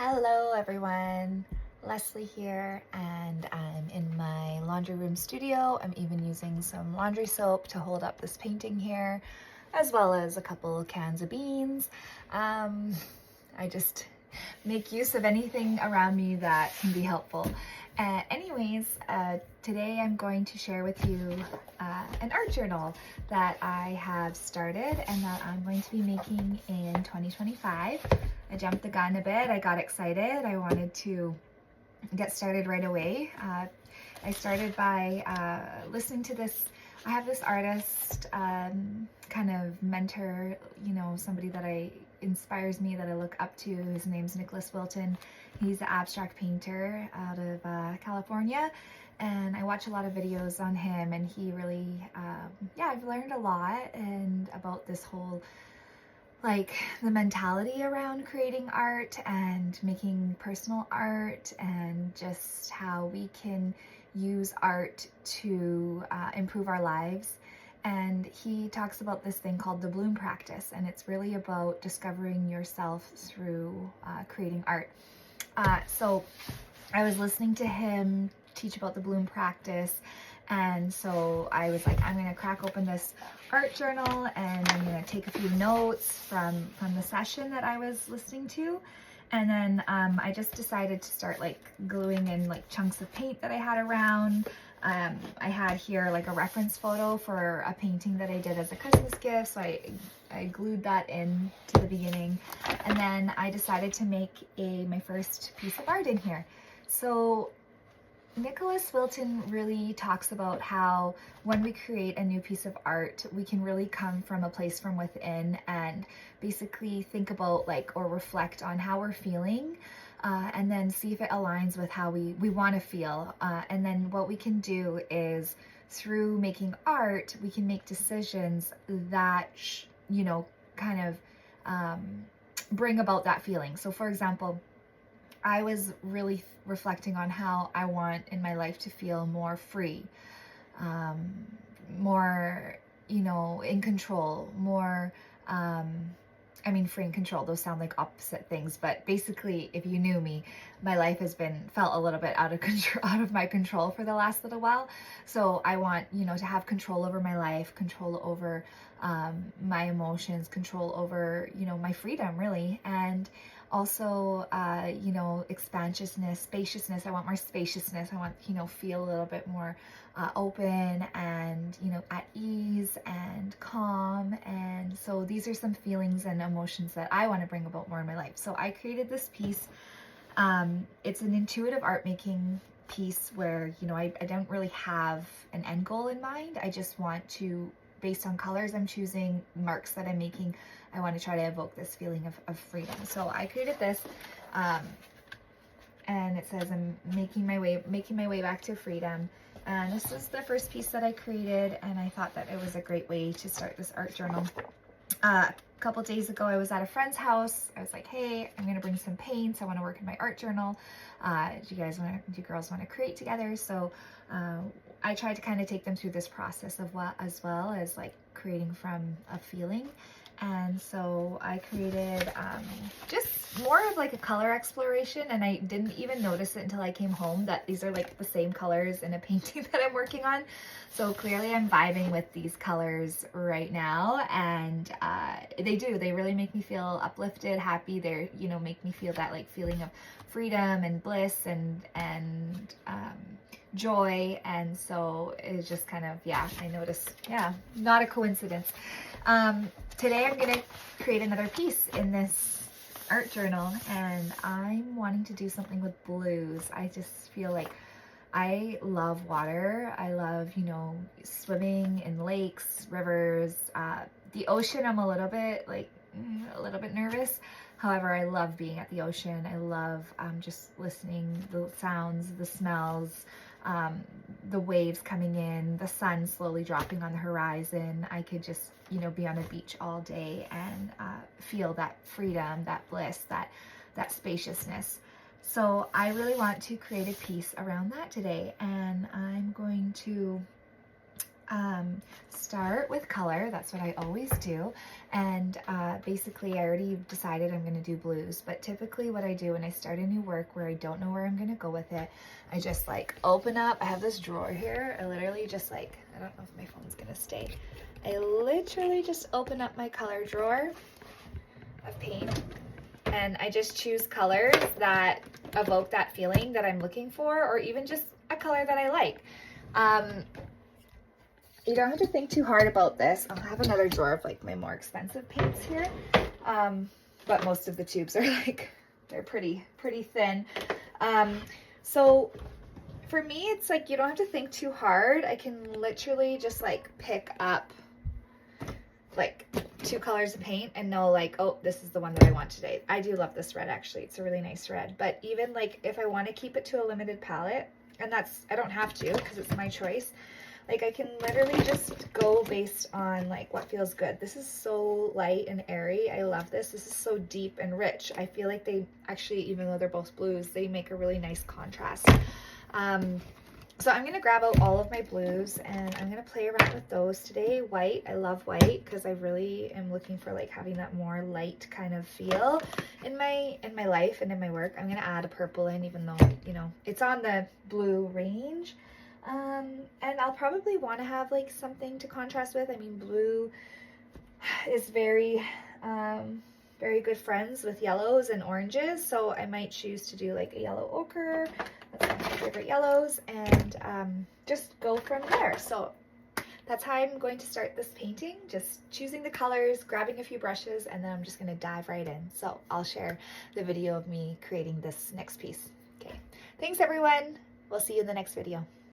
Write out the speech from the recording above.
Hello everyone, Leslie here, and I'm in my laundry room studio. I'm even using some laundry soap to hold up this painting here, as well as a couple cans of beans. I just make use of anything around me that can be helpful. Today I'm going to share with you an art journal that I have started and that I'm going to be making in 2025. I jumped the gun a bit. I got excited. I wanted to get started right away. I started by listening to this. I have this artist, kind of mentor, somebody that inspires me, that I look up to. His name's Nicholas Wilton. He's an abstract painter out of California, and I watch a lot of videos on him, and he really, I've learned a lot and about this whole the mentality around creating art and making personal art, and just how we can use art to improve our lives. And he talks about this thing called the Bloom practice, and it's really about discovering yourself through creating art. So I was listening to him teach about the Bloom practice, and so I was like, I'm gonna crack open this art journal and I'm gonna take a few notes from the session that I was listening to. And then I just decided to start gluing in chunks of paint that I had around. I had here a reference photo for a painting that I did as a Christmas gift, so I glued that in to the beginning. And then I decided to make my first piece of art in here. So Nicholas Wilton really talks about how when we create a new piece of art, we can really come from a place from within and basically think about or reflect on how we're feeling, and then see if it aligns with how we want to feel. And then what we can do is, through making art, we can make decisions that, kind of bring about that feeling. So for example, I was really reflecting on how I want in my life to feel more free, more, in control, more, free and control, those sound like opposite things, but basically, if you knew me, my life has felt a little bit out of control, out of my control for the last little while. So I want, to have control over my life, control over my emotions, control over, my freedom, really. And also, expansiousness, spaciousness. I want more spaciousness. I want, feel a little bit more open and, at ease and calm. And so these are some feelings and emotions that I want to bring about more in my life. So I created this piece. It's an intuitive art making piece where, I don't really have an end goal in mind. I just want to, based on colors I'm choosing, marks that I'm making, I want to try to evoke this feeling of freedom. So I created this, and it says, I'm making my way back to freedom. And this is the first piece that I created, and I thought that it was a great way to start this art journal. A couple days ago, I was at a friend's house. I was like, hey, I'm gonna bring some paints. I want to work in my art journal. Do you girls want to create together? So I tried to kind of take them through this process as well as creating from a feeling. And so I created just more of a color exploration, and I didn't even notice it until I came home that these are the same colors in a painting that I'm working on. So clearly I'm vibing with these colors right now, and they really make me feel uplifted, happy. They're, make me feel that feeling of freedom and bliss and joy. And so it's just kind of, I noticed, not a coincidence. Today I'm gonna create another piece in this art journal, and I'm wanting to do something with blues. I just feel like I love water. I love, swimming in lakes, rivers, the ocean. I'm a little bit nervous. However, I love being at the ocean. I love just listening, the sounds, the smells, the waves coming in, the sun slowly dropping on the horizon. I could just, be on a beach all day and feel that freedom, that bliss, that spaciousness. So I really want to create a piece around that today, and I'm going to start with color. That's what I always do. And basically I already decided I'm going to do blues, but typically what I do when I start a new work where I don't know where I'm going to go with it, I just like open up, I have this drawer here, I literally just like, I don't know if my phone's going to stay. I literally just open up my color drawer of paint and I just choose colors that evoke that feeling that I'm looking for, or even just a color that I like. You don't have to think too hard about this. I'll have another drawer of like my more expensive paints here. But most of the tubes are like, they're pretty thin. So for me, it's like, you don't have to think too hard. I can literally just like pick up like 2 colors of paint and know like, oh, this is the one that I want today. I do love this red actually. It's a really nice red. But even like if I want to keep it to a limited palette, and that's, I don't have to because it's my choice. Like I can literally just go based on like what feels good. This is so light and airy. I love this. This is so deep and rich. I feel like they actually, even though they're both blues, they make a really nice contrast. So I'm going to grab out all of my blues and I'm going to play around with those today. White, I love white because I really am looking for like having that more light kind of feel in my life and in my work. I'm going to add a purple in, even though, you know, it's on the blue range. And I'll probably want to have like something to contrast with. I mean, blue is very good friends with yellows and oranges, so I might choose to do like a yellow ochre. That's one of my favorite yellows, and just go from there. So that's how I'm going to start this painting, just choosing the colors, grabbing a few brushes, and then I'm just going to dive right in. So I'll share the video of me creating this next piece. Okay, thanks everyone. We'll see you in the next video.